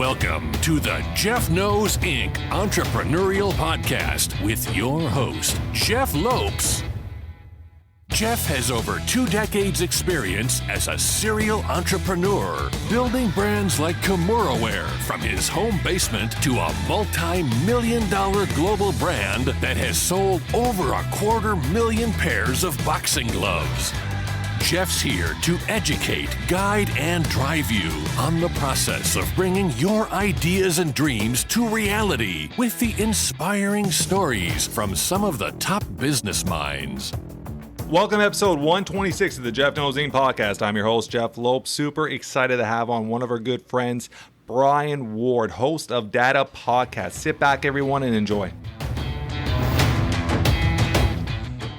Welcome to the Jeff Knows Inc. Entrepreneurial Podcast with your host, Jeff Lopes. Jeff has over 2 decades experience as a serial entrepreneur, building brands like Kimura from his home basement to a multi-million-dollar global brand that has sold over 250,000 pairs of boxing gloves. Jeff's here to educate, guide, and drive you on the process of bringing your ideas and dreams to reality with the inspiring stories from some of the top business minds. Welcome to episode 126 of the Jeff Knows Inc. podcast. I'm your host, Jeff Lopes. Super excited to have on one of our good friends, Bryan Ward, host of DadUp podcast. Sit back, everyone, and enjoy.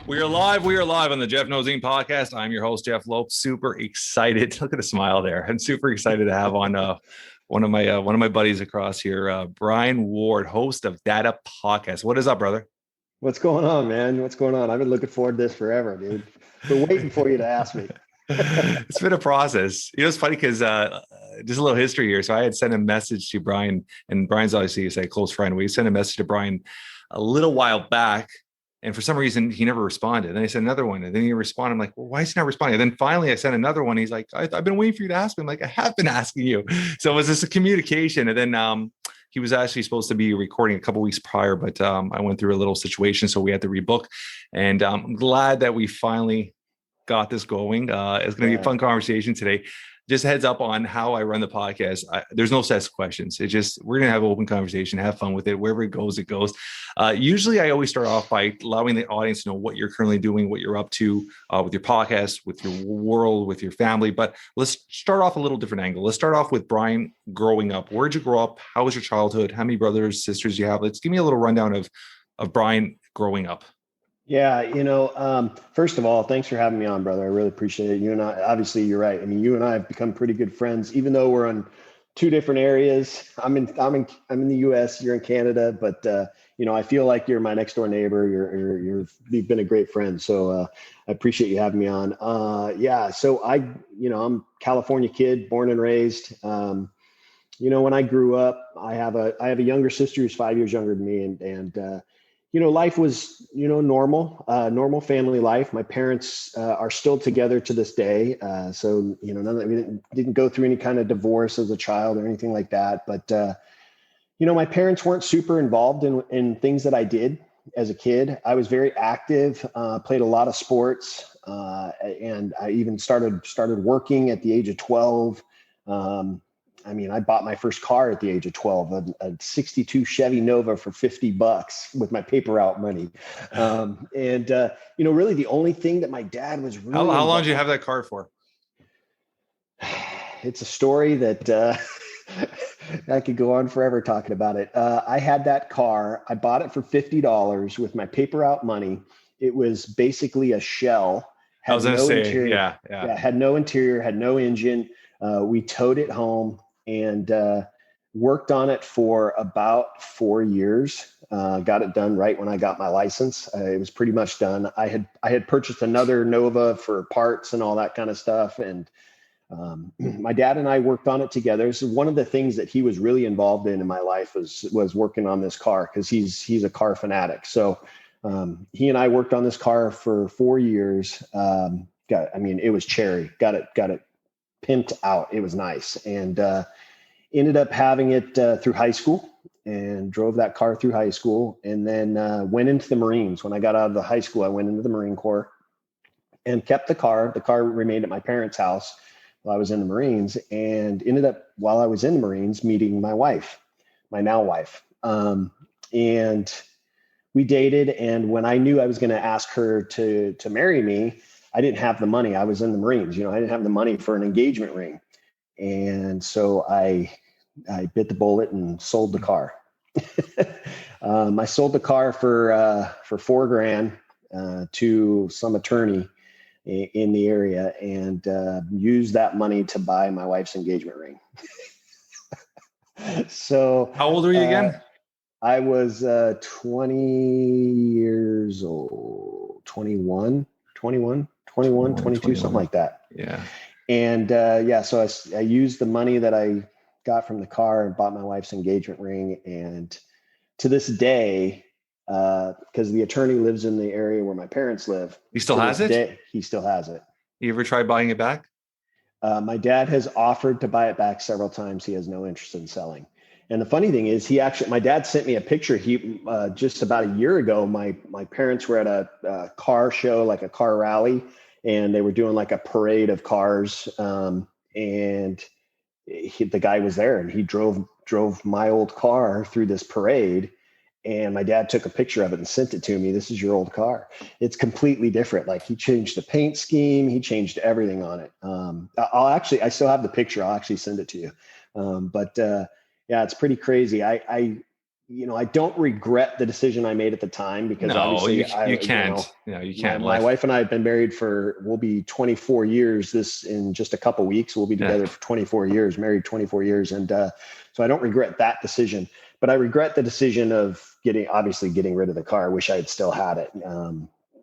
We are live on the Jeff Knows Inc. podcast. I'm your host, Jeff Lopes. Super excited. Look at the smile there. I'm super excited to have on one of my buddies across here, Bryan Ward, host of DadUp podcast. What is up, brother? What's going on, man? What's going on? I've been looking forward to this forever, dude. Been waiting for you to ask me. It's been a process. You know, it's funny because just a little history here. So I had sent a message to Bryan, and Bryan's obviously a close friend. We sent a message to Bryan a little while back, and for some reason he never responded. And I sent another one, and then he responded. I'm like, well, why is he not responding? And then finally I sent another one. He's like, I've been waiting for you to ask me. I'm like, I have been asking you. So it was just a communication. And then he was actually supposed to be recording a couple weeks prior, but I went through a little situation, so we had to rebook. And I'm glad that we finally got this going. It's going to be a fun conversation today. Just a heads up on how I run the podcast. There's no set questions. It's just, we're going to have an open conversation, have fun with it. Wherever it goes, it goes. Usually I always start off by allowing the audience to know what you're currently doing, what you're up to with your podcast, with your world, with your family. But let's start off a little different angle. Let's start off with Bryan growing up. Where'd you grow up? How was your childhood? How many brothers, sisters you have? Let's give me a little rundown of Bryan growing up. Yeah, first of all, thanks for having me on, brother. I really appreciate it. You and I, obviously, you're right. I mean, you and I have become pretty good friends, even though we're on 2 different areas. I'm in the U.S. You're in Canada, but I feel like you're my next door neighbor. You've been a great friend, so I appreciate you having me on. So I'm California kid, born and raised. When I grew up, I have a younger sister who's 5 years younger than me, and life was, normal family life. My parents are still together to this day. So, none of that, we didn't go through any kind of divorce as a child or anything like that. But, my parents weren't super involved in things that I did as a kid. I was very active, played a lot of sports, and I even started working at the age of 12. I bought my first car at the age of 12, a 62 Chevy Nova for $50 with my paper route money. Really the only thing that my dad was really— How long did you have that car for? It's a story that I could go on forever talking about it. I had that car. I bought it for $50 with my paper route money. It was basically a shell. Had no interior, had no engine. We towed it home and worked on it for about 4 years. Got it done right when I got my license. It was pretty much done. I had purchased another Nova for parts and all that kind of stuff. And my dad and I worked on it together. So one of the things that he was really involved in my life was working on this car, because he's a car fanatic. So he and I worked on this car for 4 years. It was cherry. Got it pimped out. It was nice, and ended up having it through high school, and drove that car through high school, and then went into the Marines. When I got out of the high school, I went into the Marine Corps and kept the car. The car remained at my parents' house while I was in the Marines, and ended up, while I was in the Marines, meeting my wife, my now wife. And we dated, and when I knew I was going to ask her to marry me, I didn't have the money. I was in the Marines, I didn't have the money for an engagement ring. And so I bit the bullet and sold the car. I sold the car for $4,000 to some attorney in the area, and used that money to buy my wife's engagement ring. So how old were you again? I was 20 years old, 21, 22, something like that. Yeah. And so I used the money that I got from the car and bought my wife's engagement ring. And to this day, because the attorney lives in the area where my parents live. He still has it? He still has it. You ever tried buying it back? My dad has offered to buy it back several times. He has no interest in selling. And the funny thing is, my dad sent me a picture. He just about a year ago, my parents were at a car show, like a car rally, and they were doing like a parade of cars. And the guy was there, and he drove my old car through this parade. And my dad took a picture of it and sent it to me. This is your old car. It's completely different. Like, he changed the paint scheme. He changed everything on it. I still have the picture. I'll actually send it to you. Yeah, it's pretty crazy. I don't regret the decision I made at the time, because obviously you can't. You can't. My wife and I have been married we'll be 24 years in just a couple of weeks. We'll be together for 24 years, married 24 years. And so I don't regret that decision, but I regret the decision of getting rid of the car. I wish I had still had it,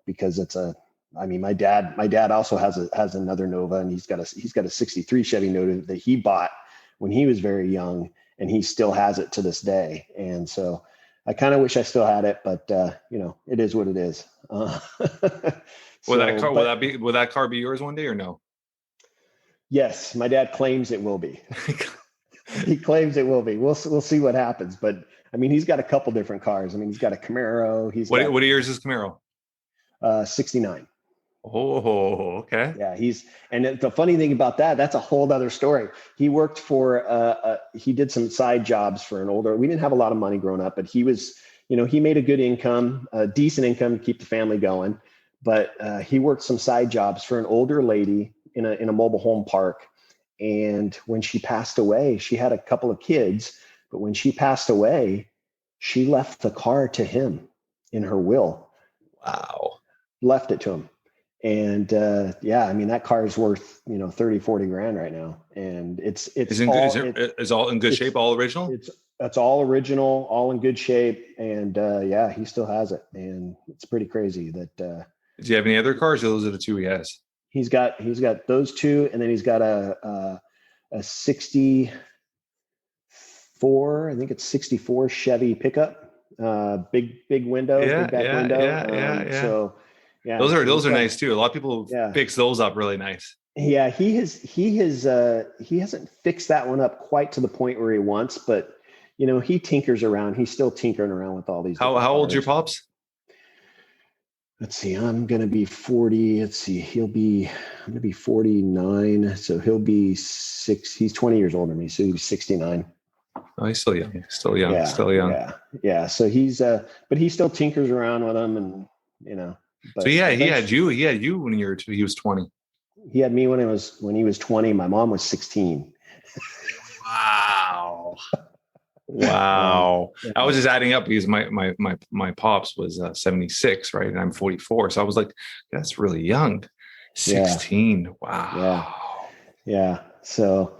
because my dad also has another Nova, and he's got a 63 Chevy Nova that he bought when he was very young, and he still has it to this day. And so I kind of wish I still had it, but it is what it is. Will that car be yours one day, or no? Yes. My dad claims it will be. He claims it will be. We'll see what happens. But I mean, he's got a couple different cars. I mean, he's got a Camaro. What year is his Camaro? 69. Oh, okay. Yeah, and the funny thing about that's a whole other story. He worked he did some side jobs for we didn't have a lot of money growing up, but he made a good income, a decent income to keep the family going. But he worked some side jobs for an older lady in a mobile home park. And when she passed away, she had a couple of kids, but when she passed away, she left the car to him in her will. Wow. Left it to him. And that car is worth 30, 40 grand right now, and it's all in good shape, all original. That's all original, all in good shape, and he still has it, and it's pretty crazy that. Does he have any other cars, or those are the two he has? He's got those two, and then he's got a 64, I think it's 64 Chevy pickup, big window, big back window. Yeah. So. Yeah, those are nice too. A lot of people fix those up really nice. Yeah, he hasn't fixed that one up quite to the point where he wants, but he tinkers around. He's still tinkering around with all these. How old's your pops? Let's see. I'm gonna be 40. Let's see. I'm gonna be 49. So he'll be 6. He's 20 years older than me, so he's 69. Oh, he's still young. Still young. Yeah. So but he still tinkers around with them, and But so he had you when he was 20. He had me when he was 20. My mom was 16. Wow. I was just adding up because my pops was 76, right? And I'm 44. So I was like, that's really young. 16. Yeah. Wow. Yeah. So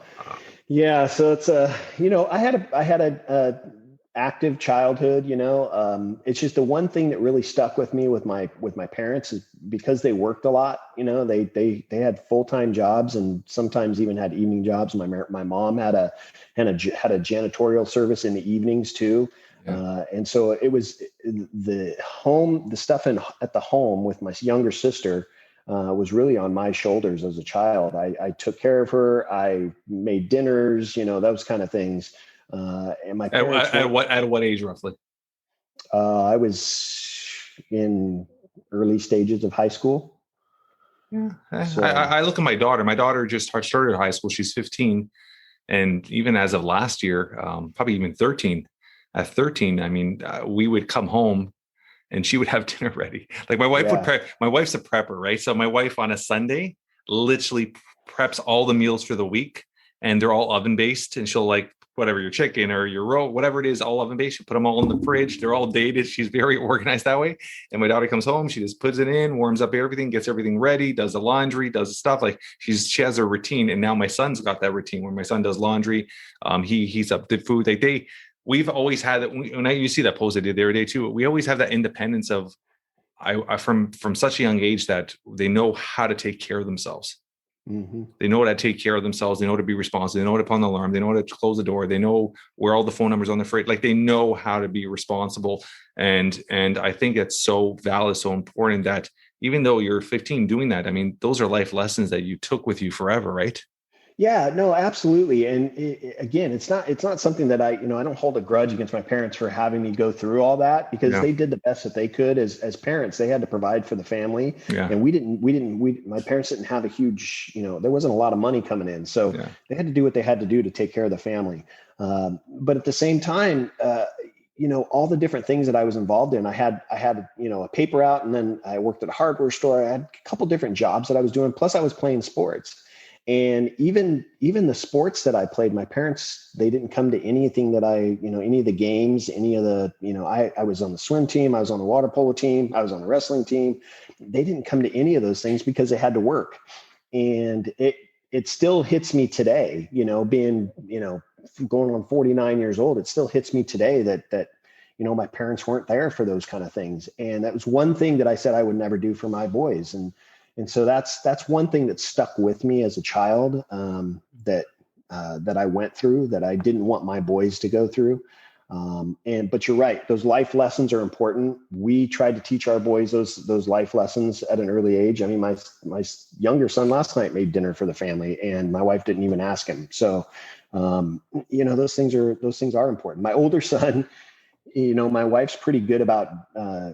it's I had a active childhood, it's just the one thing that really stuck with me with my parents is because they worked a lot. They had full-time jobs and sometimes even had evening jobs. My mom had a janitorial service in the evenings too. Yeah. And so it was the stuff at the home with my younger sister was really on my shoulders as a child. I took care of her. I made dinners, those kind of things. And my parents at what age roughly? I was in early stages of high school. Yeah. So, I look at my daughter. My daughter just started high school. She's 15. And even as of last year, probably even 13. At 13, I mean, we would come home and she would have dinner ready. Like my wife would prep. My wife's a prepper, right? So my wife on a Sunday literally preps all the meals for the week, and they're all oven based. And she'll whatever, your chicken or your roll, whatever it is, all oven based. You put them all in the fridge. They're all dated. She's very organized that way. And my daughter comes home, she just puts it in, warms up everything, gets everything ready, does the laundry, does the stuff. She has a routine. And now my son's got that routine where my son does laundry. He heats up the food. We've always had that. You see that post I did the other day too. We always have that independence of, from such a young age that they know how to take care of themselves. Mm-hmm. They know how to take care of themselves. They know how to be responsible. They know how to put on the alarm. They know how to close the door. They know where all the phone numbers on the fridge. Like, they know how to be responsible. And I think it's so valid, so important that even though you're 15 doing that, I mean, those are life lessons that you took with you forever, right? Yeah, no, absolutely. And again, it's not something that I don't hold a grudge against my parents for having me go through all that, because Yeah. they did the best that they could as parents. They had to provide for the family, Yeah. and my parents didn't have a huge, there wasn't a lot of money coming in. So Yeah. they had to do what they had to do to take care of the family. But at the same time, all the different things that I was involved in, I had, a paper out, and then I worked at a hardware store. I had a couple different jobs that I was doing. Plus I was playing sports. And even the sports that I played, my parents, they didn't come to anything that any of the games, any of the, I was on the swim team, I was on the water polo team, I was on the wrestling team. They didn't come to any of those things because they had to work. And it still hits me today, being, going on 49 years old, it still hits me today that my parents weren't there for those kind of things. And that was one thing that I said I would never do for my boys. And so that's one thing that stuck with me as a child, that I went through, that I didn't want my boys to go through. But you're right; those life lessons are important. We tried to teach our boys those life lessons at an early age. I mean, my younger son last night made dinner for the family, and my wife didn't even ask him. So, those things are important. My older son, my wife's pretty good about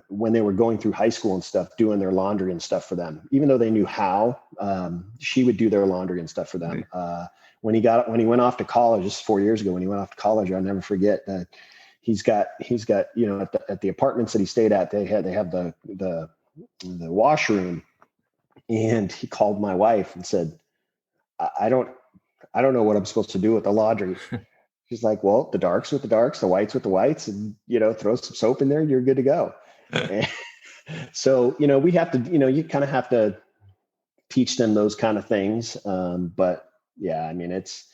when they were going through high school and stuff, doing their laundry and stuff for them. Even though they knew how, she would do their laundry and stuff for them. When he went off to college, just 4 years ago, when he went off to college, I'll never forget that he's got at the apartments that he stayed at, they have the washroom, and he called my wife and said, I don't know what I'm supposed to do with the laundry. She's like, well, the darks with the darks, the whites with the whites, and, throw some soap in there, you're good to go. So, we have to, you kind of have to teach them those kind of things. But yeah, I mean, it's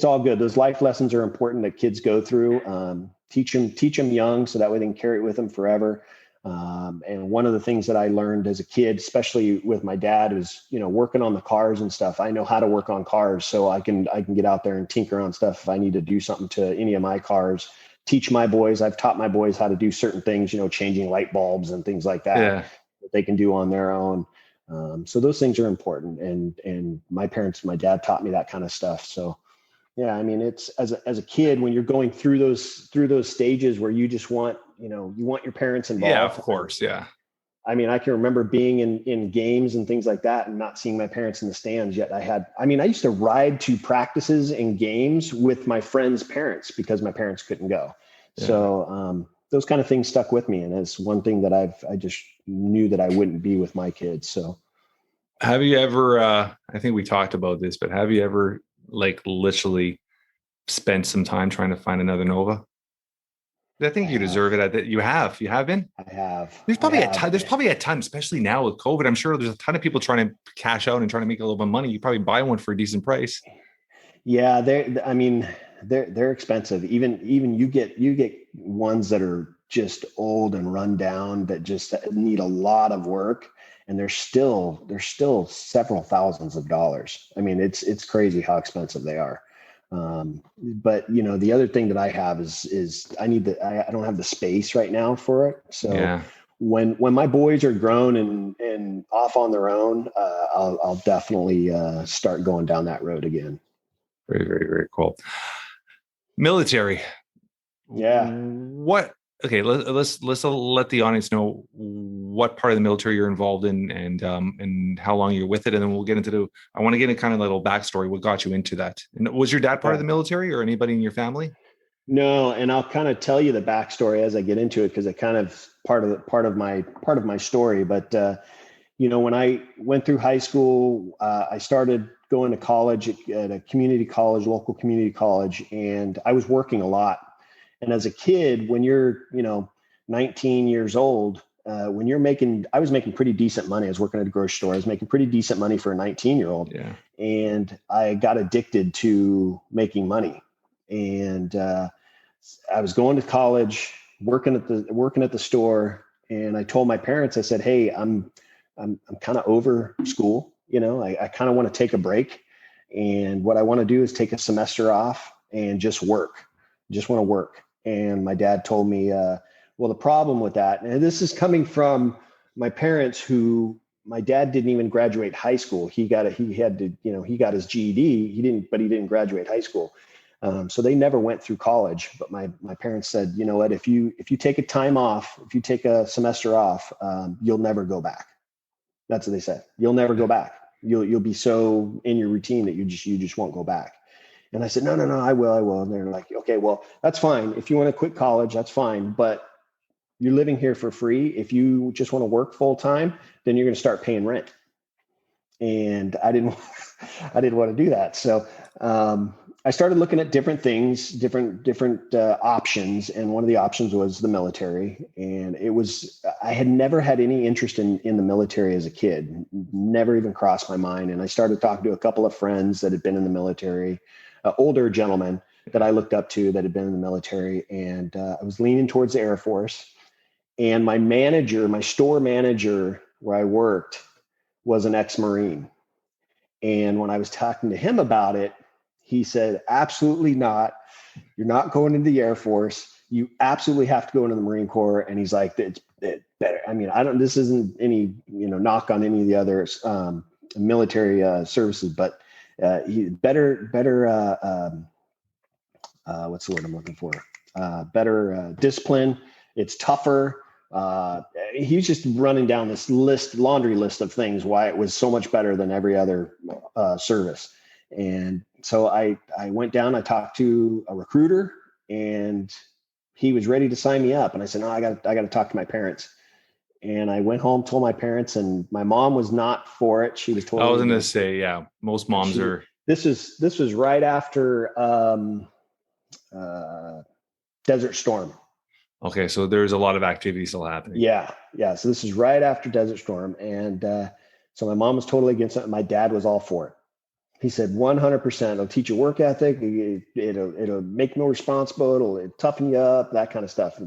all good. Those life lessons are important that kids go through. Teach them young, so that way they can carry it with them forever. And one of the things that I learned as a kid, especially with my dad, was, working on the cars and stuff. I know how to work on cars, so I can get out there and tinker on stuff if I need to do something to any of my cars. Teach my boys. I've taught my boys how to do certain things, changing light bulbs and things like that, that they can do on their own. So those things are important. And my dad taught me that kind of stuff. So yeah, I mean, it's as a kid, when you're going through those stages where you just want, you want your parents involved. Yeah, of course. Yeah. I mean, I can remember being in games and things like that and not seeing my parents in the stands yet. I used to ride to practices and games with my friends' parents because my parents couldn't go. Yeah. So those kind of things stuck with me. And it's one thing that I just knew that I wouldn't be with my kids. So have you ever, I think we talked about this, but have you ever literally spent some time trying to find another Nova? I think you deserve it. You have been. I have. There's probably a ton, especially now with COVID. I'm sure there's a ton of people trying to cash out and trying to make a little bit of money. You probably buy one for a decent price. Yeah, they're expensive. Even you get ones that are just old and run down that just need a lot of work, and they're still several thousands of dollars. I mean, it's crazy how expensive they are. But the other thing that I have is I don't have the space right now for it. So yeah. When my boys are grown and off on their own, I'll definitely start going down that road again. Very, very, very cool. Military. Yeah. Okay, let's let the audience know what part of the military you're involved in and how long you're with it, and then we'll get into I want to get into kind of a little backstory. What got you into that? And was your dad part of the military, or anybody in your family? No, and I'll kind of tell you the backstory as I get into it because it kind of part of my story. But when I went through high school, I started going to college at a community college, local community college, and I was working a lot. And as a kid, when you're, 19 years old, I was making pretty decent money. I was working at a grocery store. I was making pretty decent money for a 19-year-old. Yeah. And I got addicted to making money. And I was going to college, working at the store. And I told my parents, I said, hey, I'm kind of over school. I kind of want to take a break. And what I want to do is take a semester off and just work, just want to work. And my dad told me, well, the problem with that, and this is coming from my parents who, my dad didn't even graduate high school. He got his GED. He didn't graduate high school. So they never went through college, but my parents said, you know what, if you take a time off, if you take a semester off, you'll never go back. That's what they said. You'll never go back. You'll be so in your routine that you just won't go back. And I said, no, I will. And they're like, okay, well, that's fine. If you want to quit college, that's fine. But you're living here for free. If you just want to work full time, then you're going to start paying rent. And I didn't want to do that. So I started looking at different things, different options. And one of the options was the military. And I had never had any interest in the military as a kid, never even crossed my mind. And I started talking to a couple of friends that had been in the military, older gentlemen that I looked up to that had been in the military. And I was leaning towards the Air Force. And my store manager where I worked was an ex-Marine. And when I was talking to him about it, he said, absolutely not. You're not going into the Air Force. You absolutely have to go into the Marine Corps. And he's like, it's better. I mean, this isn't any, knock on any of the other military services, but better, what's the word I'm looking for? Better discipline. It's tougher. He was just running down this laundry list of things why it was so much better than every other service. And so I went down, I talked to a recruiter, and he was ready to sign me up. And I said, no, I got to talk to my parents. And I went home, told my parents, and my mom was not for it. She was totally. I was going to say, yeah, most moms are. This was right after Desert Storm. Okay, so there's a lot of activity still happening. Yeah. So this is right after Desert Storm, and so my mom was totally against it, and my dad was all for it. He said 100%. It'll teach you work ethic. It'll make you more responsible. It'll toughen you up. That kind of stuff.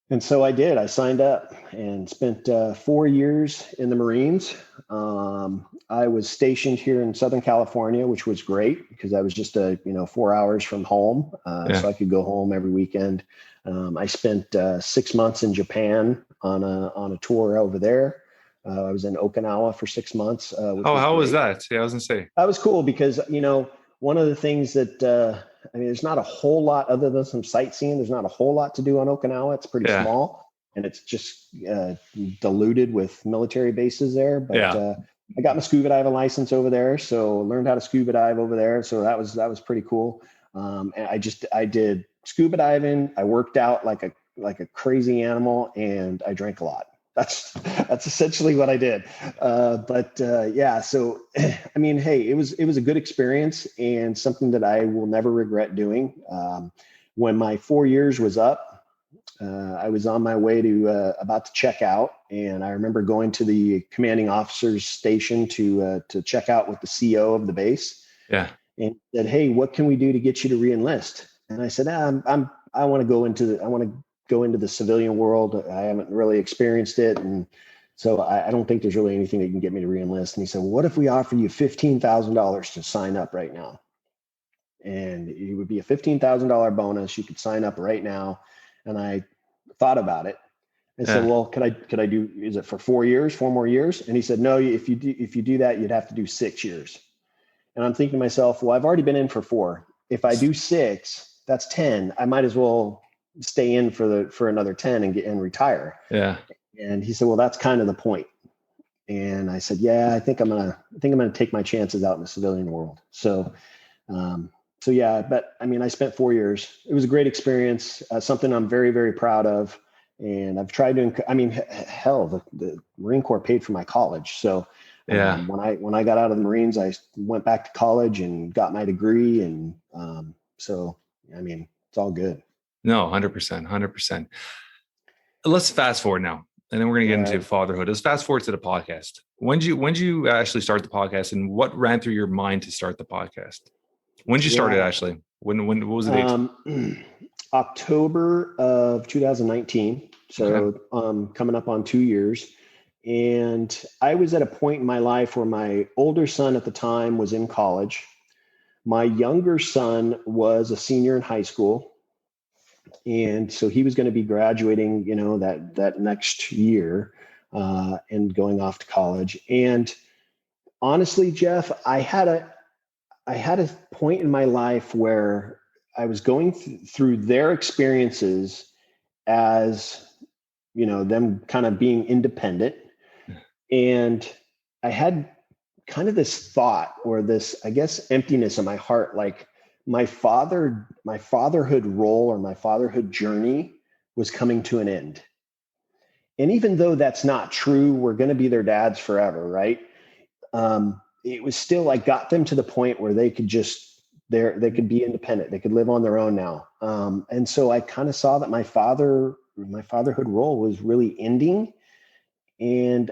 And so I did. I signed up and spent 4 years in the Marines. I was stationed here in Southern California, which was great because I was just 4 hours from home, so I could go home every weekend. I spent 6 months in Japan on a tour over there. I was in Okinawa for 6 months. How was that? Yeah, I was gonna say that was cool because one of the things that there's not a whole lot other than some sightseeing. There's not a whole lot to do on Okinawa. It's pretty small, and it's just diluted with military bases there. But I got my scuba diving license over there, so learned how to scuba dive over there. So that was pretty cool. And I did scuba diving. I worked out like a crazy animal, and I drank a lot. That's essentially what I did. So, I mean, hey, it was a good experience and something that I will never regret doing. When my 4 years was up, I was on my way to about to check out. And I remember going to the commanding officer's station to check out with the CO of the base. Yeah. And said, hey, what can we do to get you to re-enlist? And I said, I want to go into the civilian world. I haven't really experienced it. And so I don't think there's really anything that can get me to re-enlist. And he said, well, what if we offer you $15,000 to sign up right now? And it would be a $15,000 bonus. You could sign up right now. And I thought about it. I said, well, could I do, is it for 4 years, 4 more years? And he said, no, if you do that, you'd have to do 6 years. And I'm thinking to myself, well, I've already been in for 4. If I do 6, that's 10. I might as well stay in for another 10 and retire. Yeah. And he said, well, that's kind of the point. And I said, yeah, I think I'm going to take my chances out in the civilian world. So but I mean, I spent 4 years. It was a great experience, something I'm very, very proud of. And I've tried to, hell, the Marine Corps paid for my college. So when I got out of the Marines, I went back to college and got my degree. And it's all good. No, 100%. Let's fast forward now, and then we're going to get into fatherhood. Let's fast forward to the podcast. When did you actually start the podcast, and what ran through your mind to start the podcast? When did you start it actually? What was the date? October of 2019. So coming up on 2 years. And I was at a point in my life where my older son at the time was in college. My younger son was a senior in high school. And so he was going to be graduating, that next year and going off to college. And honestly, Jeff, I had a point in my life where I was going through their experiences as, them kind of being independent. And I had kind of this thought or this, I guess, emptiness in my heart, like my fatherhood role or my fatherhood journey was coming to an end. And even though that's not true, we're going to be their dads forever, right? It was still like got them to the point where they could they could be independent. They could live on their own now. And so I kind of saw that my fatherhood role was really ending. And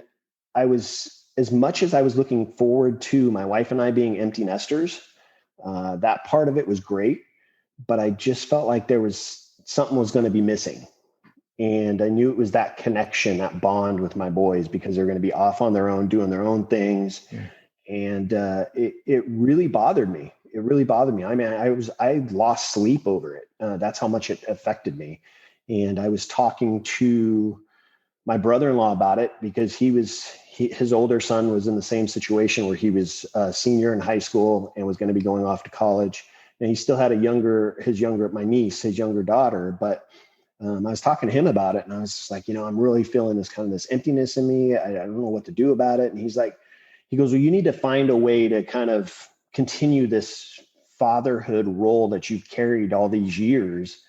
as much as I was looking forward to my wife and I being empty nesters, that part of it was great, but I just felt like something was going to be missing. And I knew it was that connection, that bond with my boys, because they're going to be off on their own, doing their own things. Yeah. And it really bothered me. It really bothered me. I mean, I lost sleep over it. That's how much it affected me. And I was talking to my brother-in-law about it because his older son was in the same situation where he was a senior in high school and was going to be going off to college. And he still had his younger daughter. But I was talking to him about it, and I was just like, I'm really feeling this emptiness in me. I don't know what to do about it. And he goes, well, you need to find a way to kind of continue this fatherhood role that you've carried all these years.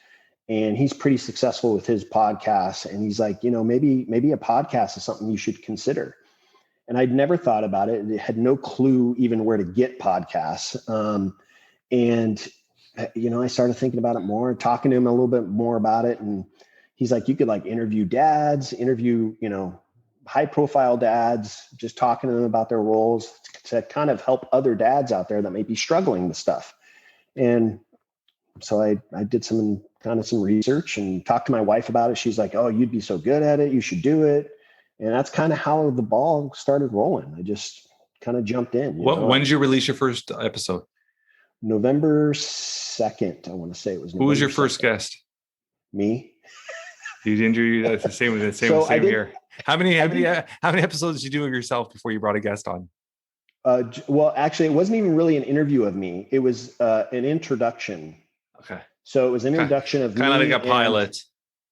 And he's pretty successful with his podcast. And he's like, maybe a podcast is something you should consider. And I'd never thought about it. I had no clue even where to get podcasts. I started thinking about it more, talking to him a little bit more about it. And he's like, you could interview dads, high profile dads, just talking to them about their roles to kind of help other dads out there that may be struggling with stuff. And so I did some research and talked to my wife about it. She's like, oh, you'd be so good at it. You should do it. And that's kind of how the ball started rolling. I just kind of jumped in. When did you release your first episode? November 2nd. I want to say it was. Who was your first guest? Me. You interviewed the same here. How many episodes did you do of yourself before you brought a guest on? Well, actually, it wasn't even really an interview of me. It was an introduction. Okay. So it was an introduction of kind of like a pilot.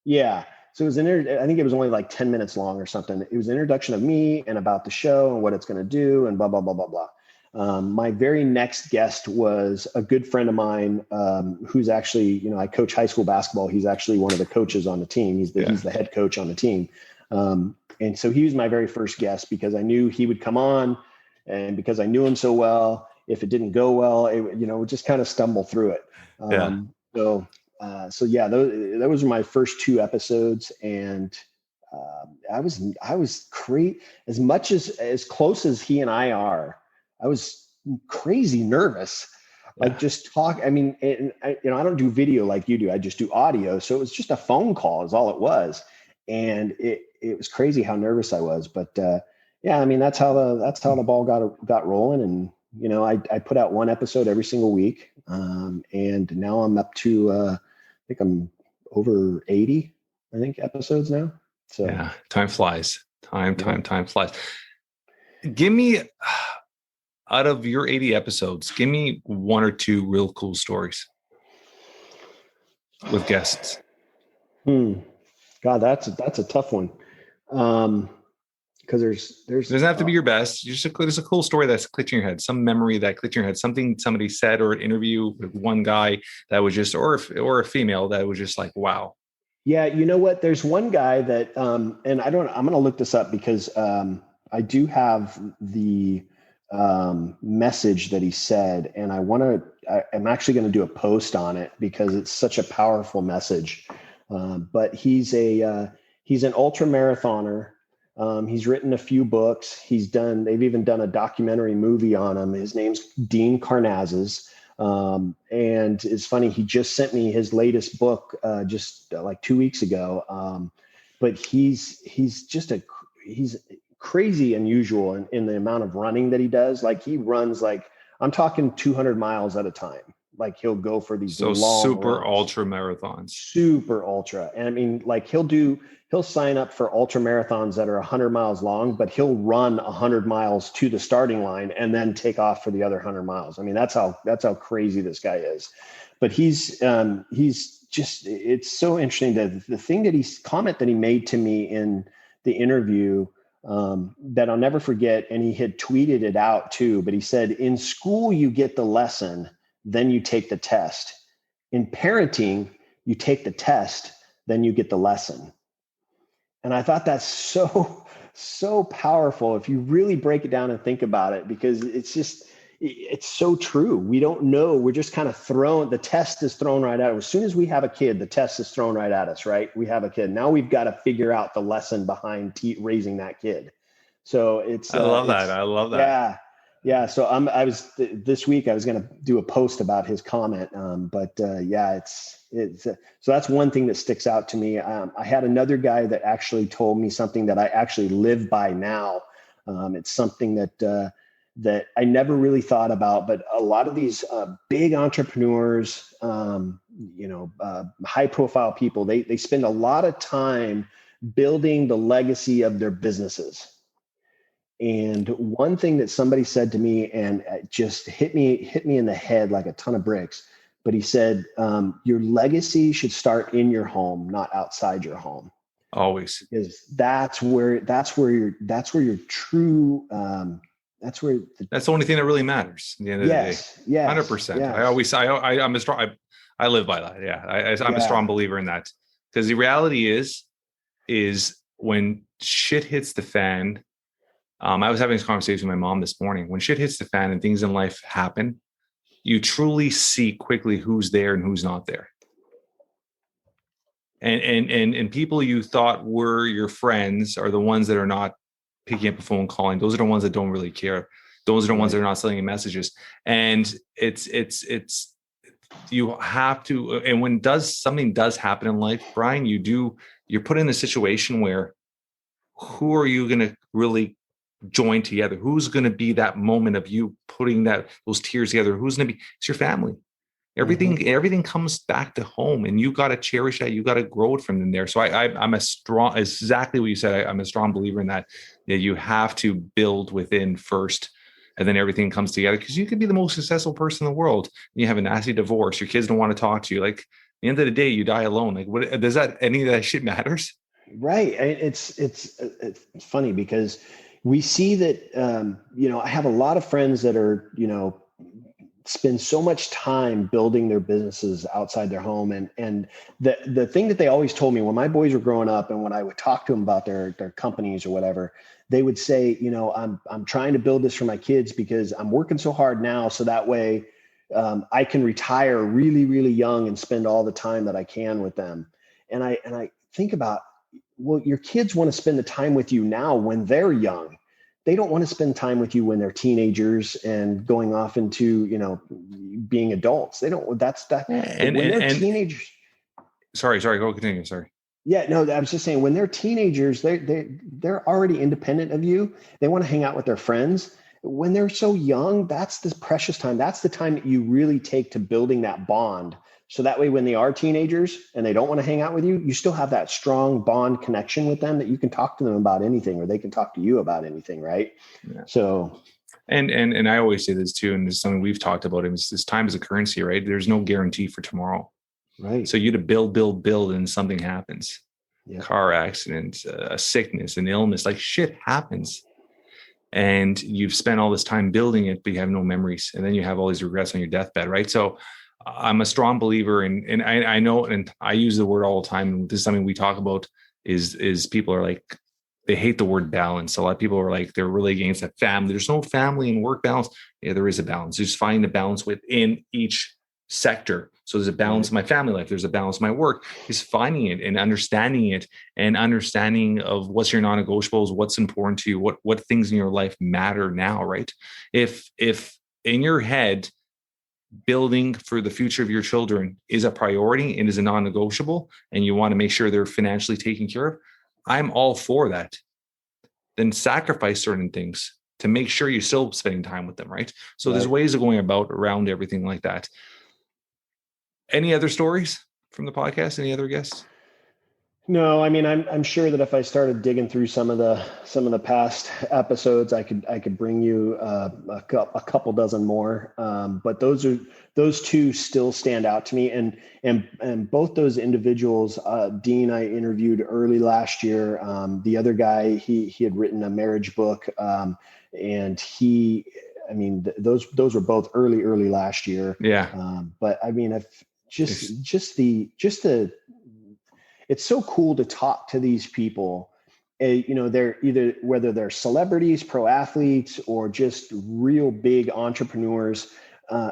Yeah. So it was I think it was only like 10 minutes long or something. It was an introduction of me and about the show and what it's going to do and blah, blah, blah, blah, blah. My very next guest was a good friend of mine who's actually, I coach high school basketball. He's actually one of the coaches on the team. He's the head coach on the team. And so he was my very first guest because I knew he would come on, and because I knew him so well. If it didn't go well, it would just kind of stumble through it. Those were my first 2 episodes, and I was crazy. As close as he and I are, I was crazy nervous. Just talk. I mean, I don't do video like you do. I just do audio. So it was just a phone call is all it was. And it was crazy how nervous I was. But that's how the ball got rolling. And, I put out 1 episode every single week. And now I'm up to, I think I'm over 80, episodes now. So yeah, time flies. Time flies. Give me, out of your 80 episodes, give me 1 or 2 real cool stories with guests. God, that's a tough one. Because there doesn't have to be your best. There's a cool story that's clicked in your head, some memory that clicked in your head, something somebody said, or an interview with one guy that was just, or a female that was just like, wow. Yeah, you know what? There's one guy that, and I'm going to look this up because I do have the message that he said, and I'm actually going to do a post on it because it's such a powerful message. But he's an ultra marathoner. He's written a few books. They've even done a documentary movie on him. His name's Dean Karnazes. And it's funny, he just sent me his latest book, just like 2 weeks ago. But he's crazy unusual in the amount of running that he does. Like he runs like, I'm talking 200 miles at a time. Like he'll go for these long super runs. ultra marathons. Super ultra. And I mean, like he'll sign up for ultra marathons that are 100 miles long, but he'll run 100 miles to the starting line and then take off for the other 100 miles. I mean, that's how crazy this guy is. But he's just, it's so interesting that the thing that comment that he made to me in the interview that I'll never forget, and he had tweeted it out too, but he said, in school, you get the lesson, then you take the test. In parenting, you take the test, then you get the lesson. And I thought that's so powerful if you really break it down and think about it, because it's so true. We don't know. We're just kind of the test is thrown right at us. As soon as we have a kid, the test is thrown right at us, right? We have a kid. Now we've got to figure out the lesson behind raising that kid. So I love that. Yeah. Yeah. So this week I was going to do a post about his comment. So that's one thing that sticks out to me. I had another guy that actually told me something that I actually live by now. It's something that I never really thought about, but a lot of these big entrepreneurs, high profile people, they spend a lot of time building the legacy of their businesses. And one thing that somebody said to me, and it just hit me in the head like a ton of bricks, but he said, your legacy should start in your home, not outside your home. Always. Because that's where your true, that's the only thing that really matters at the end of the day. Yes. 100%. I live by that. Yeah. I'm a strong believer in that, because the reality is when shit hits the fan, I was having this conversation with my mom this morning. When shit hits the fan and things in life happen, you truly see quickly who's there and who's not there. And people you thought were your friends are the ones that are not picking up a phone calling. Those are the ones that don't really care. Those are the ones that are not sending messages. And it's you have to, and when something does happen in life, Bryan, you're put in a situation where who are you going to really join together? Who's going to be that moment of you putting those tears together? Who's going to be? It's your family. Everything comes back to home, and you got to cherish that. You got to grow it from there. So I'm exactly what you said. I'm a strong believer in that you have to build within first, and then everything comes together, because you could be the most successful person in the world. And you have a nasty divorce. Your kids don't want to talk to you. Like, at the end of the day, you die alone. Like, what does that? Any of that shit matters? Right. It's funny because we see that, I have a lot of friends that are, spend so much time building their businesses outside their home. And the thing that they always told me when my boys were growing up and when I would talk to them about their companies or whatever, they would say, I'm trying to build this for my kids because I'm working so hard now. So that way I can retire really, really young and spend all the time that I can with them. And I think about, well, your kids want to spend the time with you now when they're young. They don't want to spend time with you when they're teenagers and going off into, being adults. They don't, when they're teenagers. Sorry, go continue. Sorry. Yeah, no, I was just saying when they're teenagers, they're already independent of you. They want to hang out with their friends. When they're so young, that's the precious time. That's the time that you really take to building that bond. So that way, when they are teenagers and they don't want to hang out with you, you still have that strong bond connection with them that you can talk to them about anything, or they can talk to you about anything. Right. Yeah. So, and I always say this too, and this is something we've talked about, is this time is a currency, right? There's no guarantee for tomorrow. Right. So you to build, and something happens, car accident, a sickness, an illness, like shit happens. And you've spent all this time building it, but you have no memories. And then you have all these regrets on your deathbed. Right. So I'm a strong believer in, I know, and I use the word all the time, and this is something we talk about is people are like, they hate the word balance. A lot of people are like, they're really against that family. There's no family and work balance. Yeah, there is a balance. Just find the balance within each sector. So there's a balance in my family life. There's a balance in my work. Is finding it and understanding it, and understanding of what's your non-negotiables, what's important to you, what things in your life matter now, right? If in your head, building for the future of your children is a priority and is a non-negotiable, and you want to make sure they're financially taken care of, I'm all for that. then sacrifice certain things to make sure you're still spending time with them, right? So there's Right. ways of going about around everything like that. Any other stories from the podcast? Any other guests? No, I mean, I'm sure that if I started digging through some of the past episodes, I could bring you a couple dozen more. But those two still stand out to me, and both those individuals, Dean, I interviewed early last year. The other guy, he had written a marriage book, and I mean, those were both early last year. Yeah. But I mean, I've just the it's so cool to talk to these people. They're either, whether they're celebrities, pro athletes, or just real big entrepreneurs.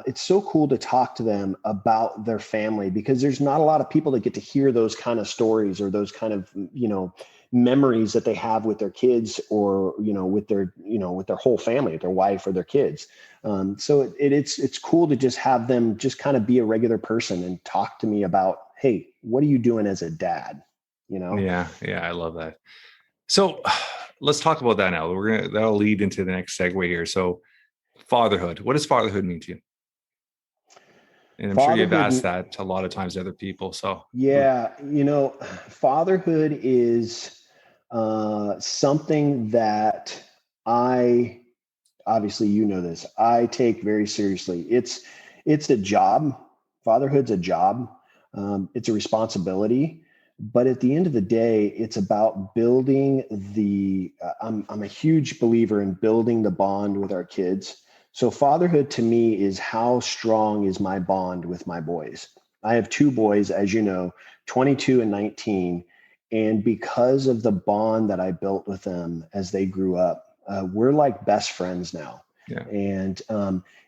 It's so cool to talk to them about their family, because there's not a lot of people that get to hear those kind of stories, or those kind of, memories that they have with their kids, or, with their whole family, their wife or their kids. So it's cool to just have them just kind of be a regular person and talk to me about, hey, what are you doing as a dad? Yeah. I love that. So let's talk about that now. That'll lead into the next segue here. So fatherhood, what does fatherhood mean to you? And I'm sure you've asked that a lot of times to other people. So yeah, fatherhood is something that obviously, this, I take very seriously. It's a job. Fatherhood's a job. It's a responsibility, but at the end of the day, it's about building I'm a huge believer in building the bond with our kids. So fatherhood to me is, how strong is my bond with my boys? I have two boys, as you know, 22 and 19. And because of the bond that I built with them as they grew up, we're like best friends now. Yeah. And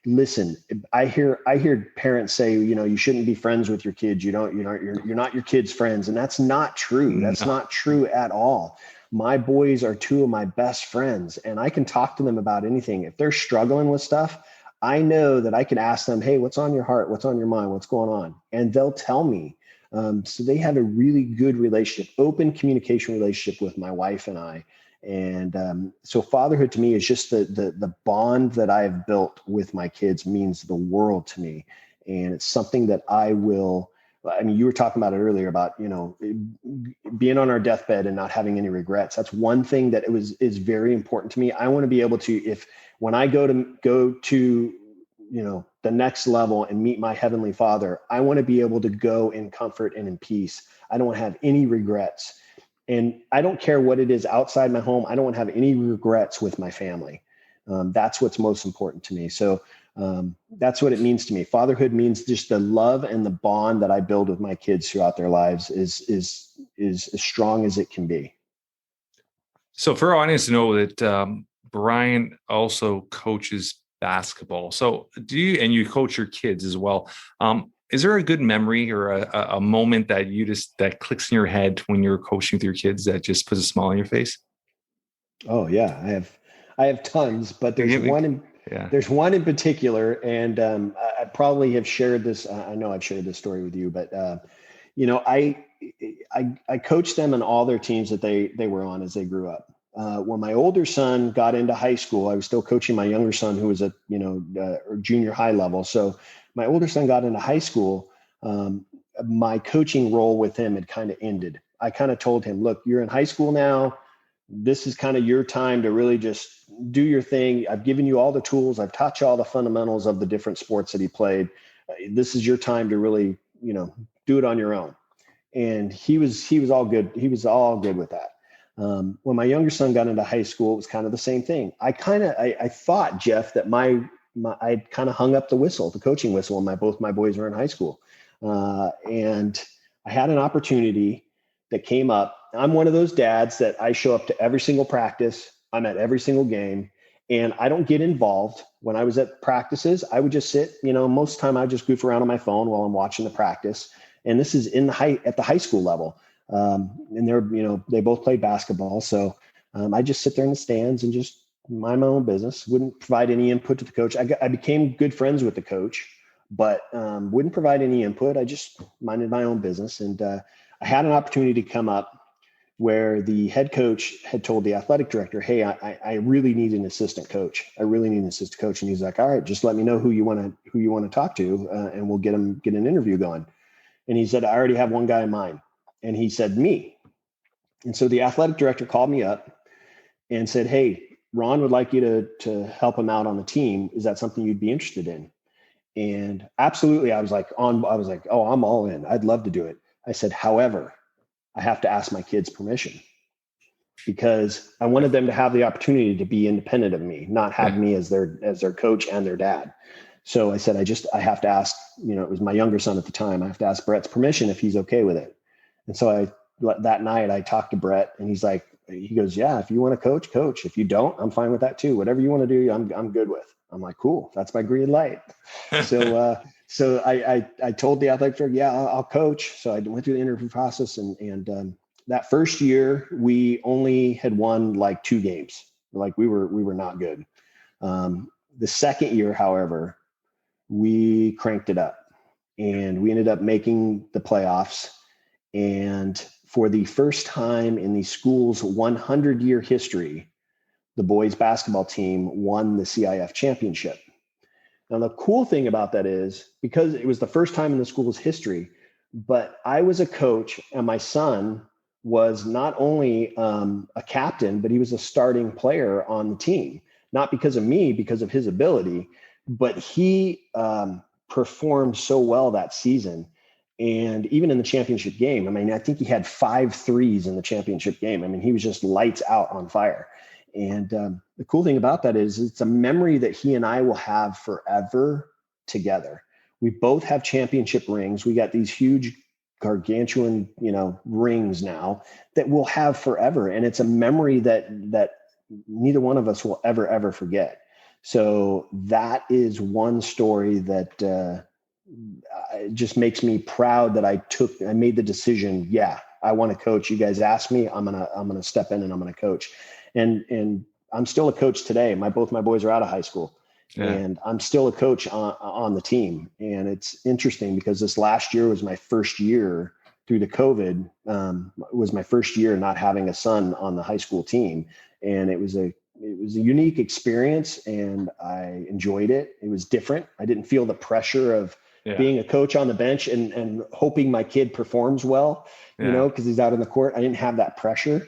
listen, I hear parents say, you shouldn't be friends with your kids. You're not your kids' friends. And that's not true. That's not true at all. My boys are two of my best friends, and I can talk to them about anything. If they're struggling with stuff, I know that I can ask them, hey, what's on your heart? What's on your mind? What's going on? And they'll tell me. So they have a really good relationship, open communication relationship with my wife and I. And so fatherhood to me is just the bond that I've built with my kids means the world to me. And it's something that you were talking about it earlier about, being on our deathbed and not having any regrets. That's one thing that is very important to me. I want to be able to, when I go to, the next level and meet my heavenly Father, I want to be able to go in comfort and in peace. I don't want to have any regrets. And I don't care what it is outside my home. I don't want to have any regrets with my family. That's what's most important to me. So that's what it means to me. Fatherhood means just the love and the bond that I build with my kids throughout their lives is as strong as it can be. So for our audience to know that Bryan also coaches basketball. So you coach your kids as well. Is there a good memory or a moment that that clicks in your head when you're coaching with your kids that just puts a smile on your face? Oh yeah, I have tons, but there's one in particular, and I probably have shared this. I know I've shared this story with you, but I coached them in all their teams that they were on as they grew up. When my older son got into high school, I was still coaching my younger son, who was at junior high level. So my older son got into high school. My coaching role with him had kind of ended. I kind of told him, look, you're in high school now. This is kind of your time to really just do your thing. I've given you all the tools. I've taught you all the fundamentals of the different sports that he played. This is your time to really, do it on your own. And he was all good. He was all good with that. When my younger son got into high school, it was kind of the same thing. I thought, Jeff, that I'd kind of hung up the coaching whistle when both my boys were in high school. And I had an opportunity that came up. I'm one of those dads that I show up to every single practice. I'm at every single game, and I don't get involved. When I was at practices, I would just sit, most of the time I just goof around on my phone while I'm watching the practice. And this is at the high school level. And they both played basketball. So I just sit there in the stands and just mind my own business. Wouldn't provide any input to the coach. I became good friends with the coach, but wouldn't provide any input. I just minded my own business. And I had an opportunity to come up where the head coach had told the athletic director, hey, I really need an assistant coach. I really need an assistant coach. And he's like, all right, just let me know who you want to talk to, and we'll get an interview going. And he said, I already have one guy in mind. And he said, me. And so the athletic director called me up and said, hey, Ron would like you to help him out on the team. Is that something you'd be interested in? And absolutely. I was like, oh, I'm all in. I'd love to do it. I said, however, I have to ask my kids permission, because I wanted them to have the opportunity to be independent of me, not have me as their coach and their dad. So I said, I have to ask, it was my younger son at the time. I have to ask Brett's permission if he's okay with it. And so that night I talked to Brett, and he goes, yeah, if you want to coach. If you don't, I'm fine with that too. Whatever you want to do, I'm good with. I'm like, cool, that's my green light. So I told the athletic director, yeah, I'll coach. So I went through the interview process, and that first year we only had won like 2 games. Like we were not good. The second year, however, we cranked it up, and we ended up making the playoffs. And for the first time in the school's 100-year history, the boys basketball team won the CIF championship. Now, the cool thing about that is, because it was the first time in the school's history, but I was a coach, and my son was not only a captain, but he was a starting player on the team, not because of me, because of his ability, but he performed so well that season. And even in the championship game, I think he had 5 threes in the championship game. He was just lights out on fire. And the cool thing about that is it's a memory that he and I will have forever together. We both have championship rings. We got these huge gargantuan, rings now that we'll have forever. And it's a memory that neither one of us will ever forget. So that is one story that it just makes me proud that I made the decision. Yeah, I want to coach. You guys asked me, I'm going to step in and I'm going to coach. And I'm still a coach today. Both my boys are out of high school, and I'm still a coach on the team. And it's interesting because this last year was my first year through the COVID. It was my first year not having a son on the high school team. And it was a unique experience, and I enjoyed it. It was different. I didn't feel the pressure of being a coach on the bench and hoping my kid performs well, because he's out in the court. I didn't have that pressure.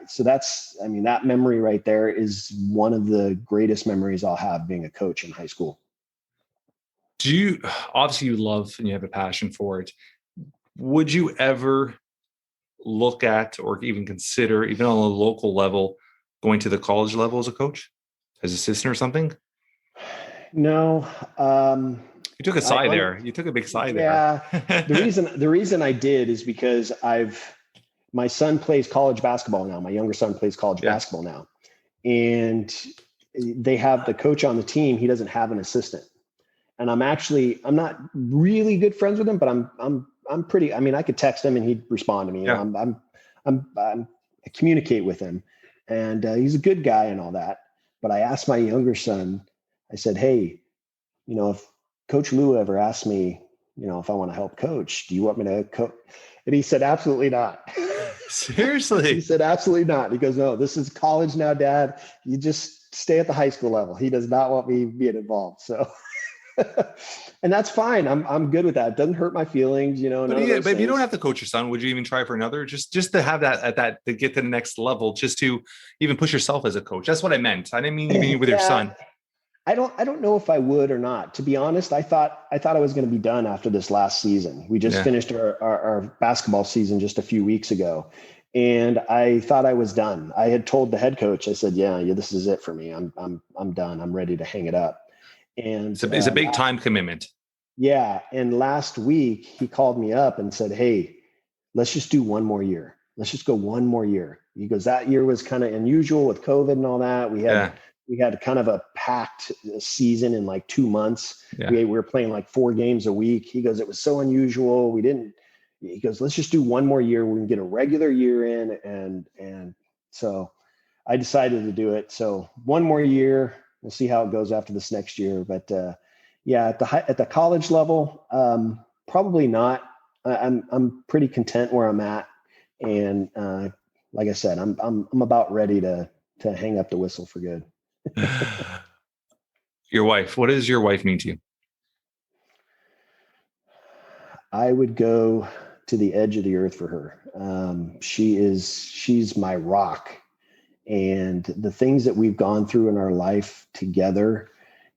So that memory right there is one of the greatest memories I'll have being a coach in high school. Obviously you love and you have a passion for it. Would you ever look at, or even consider, even on a local level, going to the college level as a coach, as assistant or something? No. You took a side there. You took a big side there. Yeah. The reason I did is because my son plays college basketball now. My younger son plays college basketball now. And they have the coach on the team. He doesn't have an assistant. And I'm not really good friends with him, but I'm pretty, I could text him and he'd respond to me. Yeah. I communicate with him, and he's a good guy and all that. But I asked my younger son, I said, hey, if Coach Lou ever asks me, if I want to help coach, do you want me to coach? And he said, absolutely not. Seriously? He said, absolutely not. He goes, no, this is college now, Dad. You just stay at the high school level. He does not want me being involved. So, and that's fine. I'm good with that. It doesn't hurt my feelings, But if you don't have to coach your son, would you even try for another? Just to have that to get to the next level, just to even push yourself as a coach. That's what I meant. I didn't mean you with your son. I don't know if I would or not. To be honest, I thought I was going to be done after this last season. We just finished our basketball season just a few weeks ago, and I thought I was done. I had told the head coach, I said, yeah, this is it for me. I'm done. I'm ready to hang it up. And it's a big time commitment. Yeah. And last week he called me up and said, hey, let's just do one more year. Let's just go one more year. He goes, that year was kind of unusual with COVID and all that. We had kind of a packed season in like 2 months. Yeah. We were playing like 4 games a week. He goes, it was so unusual. He goes, let's just do one more year. We can get a regular year in. And so I decided to do it. So one more year. We'll see how it goes after this next year. But at the college level, probably not. I'm pretty content where I'm at. And like I said, I'm about ready to hang up the whistle for good. Your wife, what does your wife mean to you? I would go to the edge of the earth for her. She's my rock. And the things that we've gone through in our life together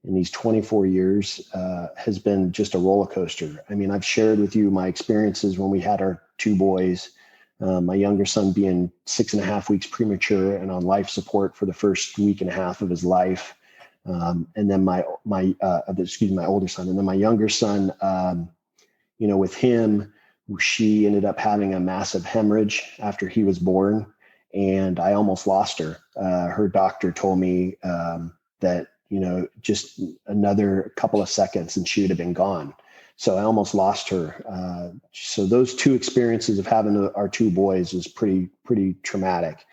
in these 24 years has been just a roller coaster. I mean, I've shared with you my experiences when we had our two boys, my younger son being 6.5 weeks premature and on life support for the first week and a half of his life. And then my older son, and then my younger son, with him, she ended up having a massive hemorrhage after he was born, and I almost lost her. Her doctor told me that, just another couple of seconds and she would have been gone. So I almost lost her. So those two experiences of having our two boys was pretty traumatic.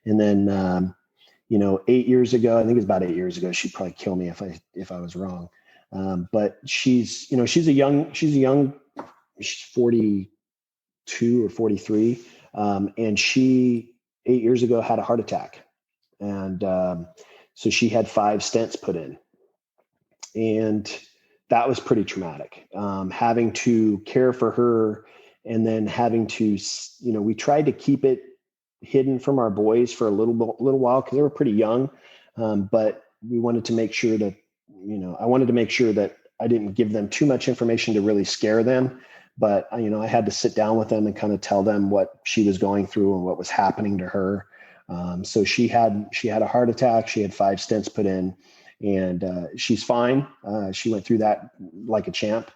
And then, 8 years ago, I think it's about 8 years ago, she'd probably kill me if I was wrong. But she's young, she's 42 or 43. And she 8 years ago had a heart attack. And so she had 5 stents put in. And that was pretty traumatic. Having to care for her, and then having to, we tried to keep it hidden from our boys for a little while because they were pretty young. But we wanted to make sure that, I wanted to make sure that I didn't give them too much information to really scare them. But, I had to sit down with them and kind of tell them what she was going through and what was happening to her. So she had a heart attack. She had 5 stents put in, and she's fine. She went through that like a champ.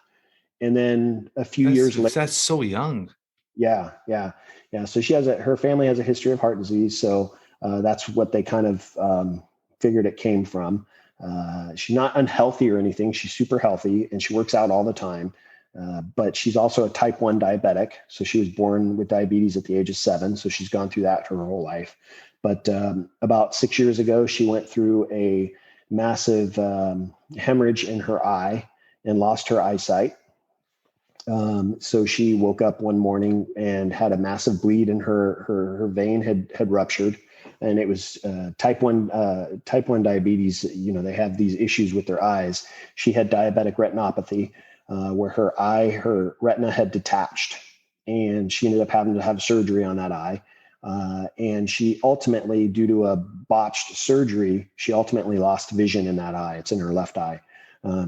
And then a few years later, that's so young. Yeah. So her family has a history of heart disease. So that's what they kind of figured it came from. She's not unhealthy or anything. She's super healthy and she works out all the time. But she's also a type 1 diabetic. So she was born with diabetes at the age of 7. So she's gone through that her whole life. But about 6 years ago, she went through a massive hemorrhage in her eye and lost her eyesight. So she woke up one morning and had a massive bleed, and her vein had ruptured. And it was type 1 diabetes. They have these issues with their eyes. She had diabetic retinopathy, where her retina had detached, and she ended up having to have surgery on that eye. And she ultimately, due to a botched surgery, she ultimately lost vision in that eye. It's in her left eye.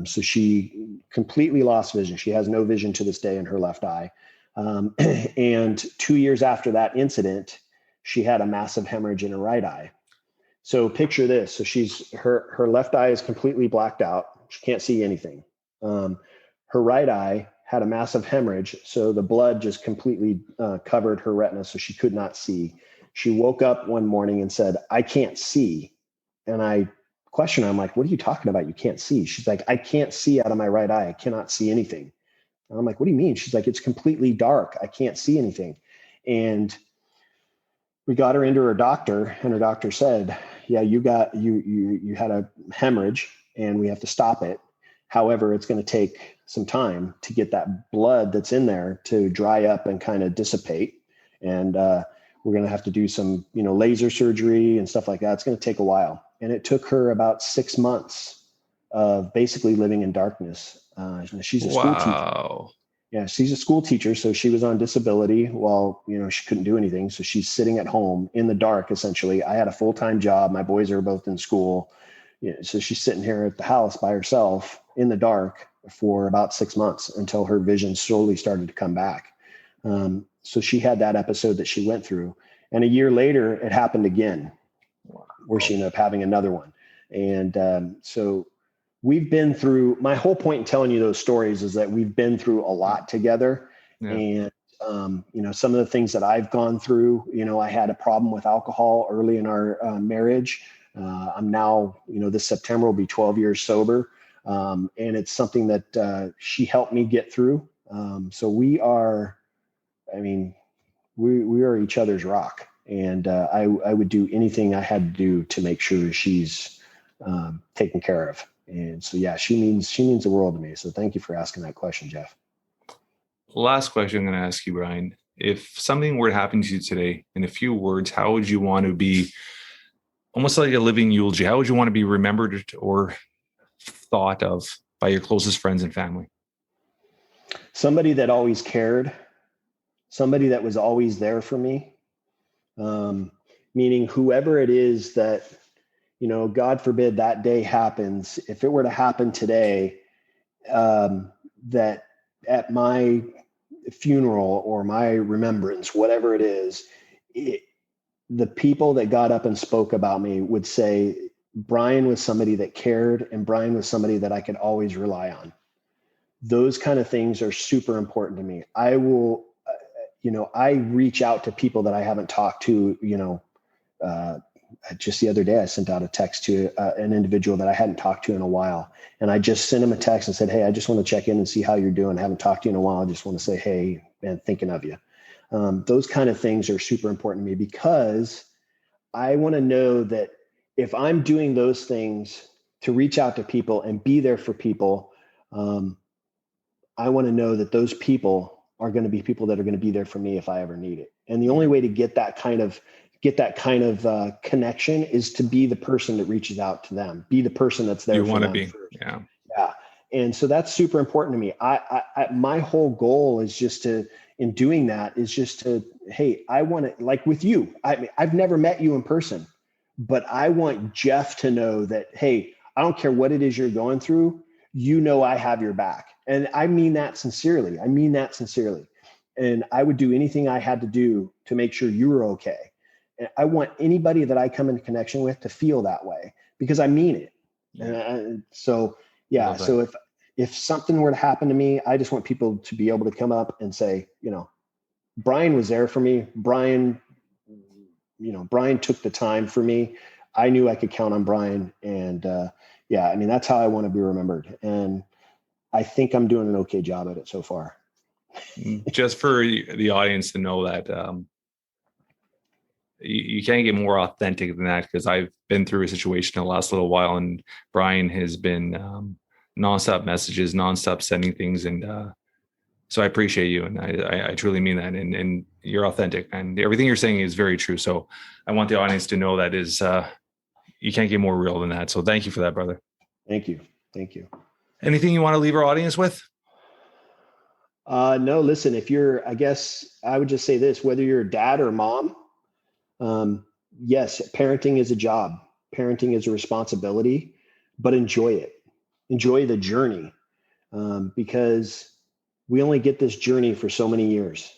So she completely lost vision. She has no vision to this day in her left eye. And 2 years after that incident, she had a massive hemorrhage in her right eye. So picture this. So her left eye is completely blacked out. She can't see anything. Her right eye had a massive hemorrhage. So the blood just completely covered her retina. So she could not see. She woke up one morning and said, "I can't see." And I questioned her. I'm like, "What are you talking about? You can't see?" She's like, "I can't see out of my right eye. I cannot see anything." And I'm like, "What do you mean?" She's like, "It's completely dark. I can't see anything." And we got her into her doctor, and her doctor said, "Yeah, you had a hemorrhage and we have to stop it. However, it's going to take some time to get that blood that's in there to dry up and kind of dissipate. And we're going to have to do some, laser surgery and stuff like that. It's going to take a while." And it took her about 6 months of basically living in darkness. She's a school teacher. Yeah, she's a school teacher. So she was on disability while, she couldn't do anything. So she's sitting at home in the dark, essentially. I had a full-time job. My boys are both in school. So she's sitting here at the house by herself in the dark for about 6 months until her vision slowly started to come back. So she had that episode that she went through. And a year later, it happened again, where she ended up having another one. And so we've been through, my whole point in telling you those stories is that we've been through a lot together. Yeah. And, some of the things that I've gone through, I had a problem with alcohol early in our marriage. I'm now, this September will be 12 years sober. And it's something that she helped me get through. So we are each other's rock. And I would do anything I had to do to make sure she's taken care of. And so, yeah, she means the world to me. So thank you for asking that question, Jeff. Last question I'm going to ask you, Bryan, if something were to happen to you today, in a few words, how would you want to be, almost like a living eulogy? How would you want to be remembered or thought of by your closest friends and family? Somebody that always cared, somebody that was always there for me. Meaning whoever it is that, God forbid that day happens, if it were to happen today, that at my funeral or my remembrance, whatever it is, the people that got up and spoke about me would say, Bryan was somebody that cared, and Bryan was somebody that I could always rely on. Those kind of things are super important to me. I will, I reach out to people that I haven't talked to, just the other day, I sent out a text to an individual that I hadn't talked to in a while. And I just sent him a text and said, hey, I just want to check in and see how you're doing. I haven't talked to you in a while. I just want to say, hey, man, thinking of you. Those kind of things are super important to me, because I want to know that if I'm doing those things to reach out to people and be there for people, I want to know that those people are going to be people that are going to be there for me if I ever need it. And the only way to get that kind of connection is to be the person that reaches out to them, be the person that's there. You want to be. First. Yeah. And so that's super important to me. My whole goal is just to, in doing that, is just to, hey, I want to, like with you, I've never met you in person, but I want Jeff to know that, hey, I don't care what it is you're going through, I have your back. And I mean that sincerely. And I would do anything I had to do to make sure you were okay. And I want anybody that I come into connection with to feel that way, because I mean it. And so if something were to happen to me, I just want people to be able to come up and say, Bryan was there for me. Bryan took the time for me. I knew I could count on Bryan. And that's how I want to be remembered. And I think I'm doing an okay job at it so far. Just for the audience to know that you can't get more authentic than that, because I've been through a situation in the last little while, and Bryan has been nonstop messages, nonstop sending things. And so I appreciate you. And I truly mean that. And you're authentic, and everything you're saying is very true. So I want the audience to know that is, you can't get more real than that. So thank you for that, brother. Thank you. Anything you want to leave our audience with? No, listen, I guess I would just say this, whether you're a dad or mom, yes, parenting is a job. Parenting is a responsibility, but enjoy it. Enjoy the journey, because we only get this journey for so many years,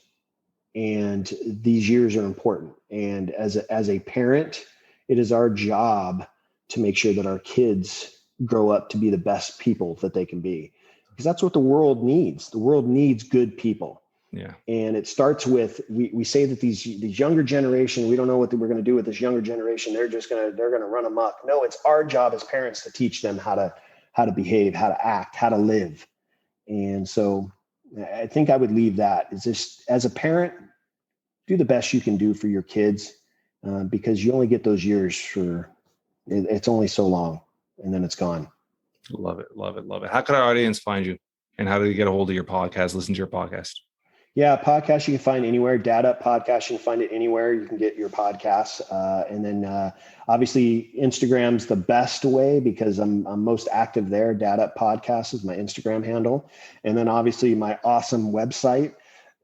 and these years are important. And as a parent, it is our job to make sure that our kids grow up to be the best people that they can be, because that's what the world needs. The world needs good people. Yeah. And it starts with, we say that these younger generation, we don't know what we're going to do with this younger generation. They're going to run amok. No, it's our job as parents to teach them how to behave, how to act, how to live. And so I think I would leave that is just, as a parent, do the best you can do for your kids, because you only get those years it's only so long, and then it's gone. Love it. How can our audience find you, and how do they get a hold of your podcast, listen to your podcast? Yeah, podcast you can find anywhere. DadUp podcast, you can find it anywhere you can get your podcasts. And then obviously Instagram's the best way, because I'm most active there. DadUp podcast is my Instagram handle. And then obviously my awesome website,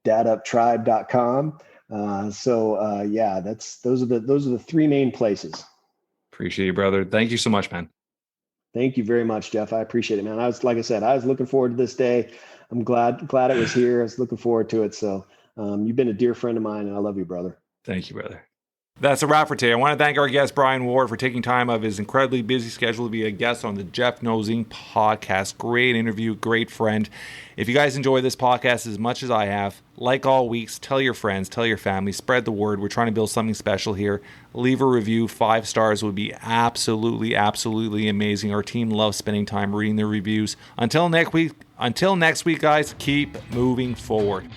daduptribe.com. Those are the three main places. Appreciate you, brother. Thank you so much, man. Thank you very much, Jeff. I appreciate it, man. Like I said, I was looking forward to this day. I'm glad it was here. I was looking forward to it. So you've been a dear friend of mine, and I love you, brother. Thank you, brother. That's a wrap for today. I want to thank our guest, Bryan Ward, for taking time out of his incredibly busy schedule to be a guest on the Jeff Knows Inc. podcast. Great interview, great friend. If you guys enjoy this podcast as much as I have, like all weeks, tell your friends, tell your family, spread the word. We're trying to build something special here. Leave a review. 5 stars would be absolutely, absolutely amazing. Our team loves spending time reading the reviews. Until next week, guys, keep moving forward.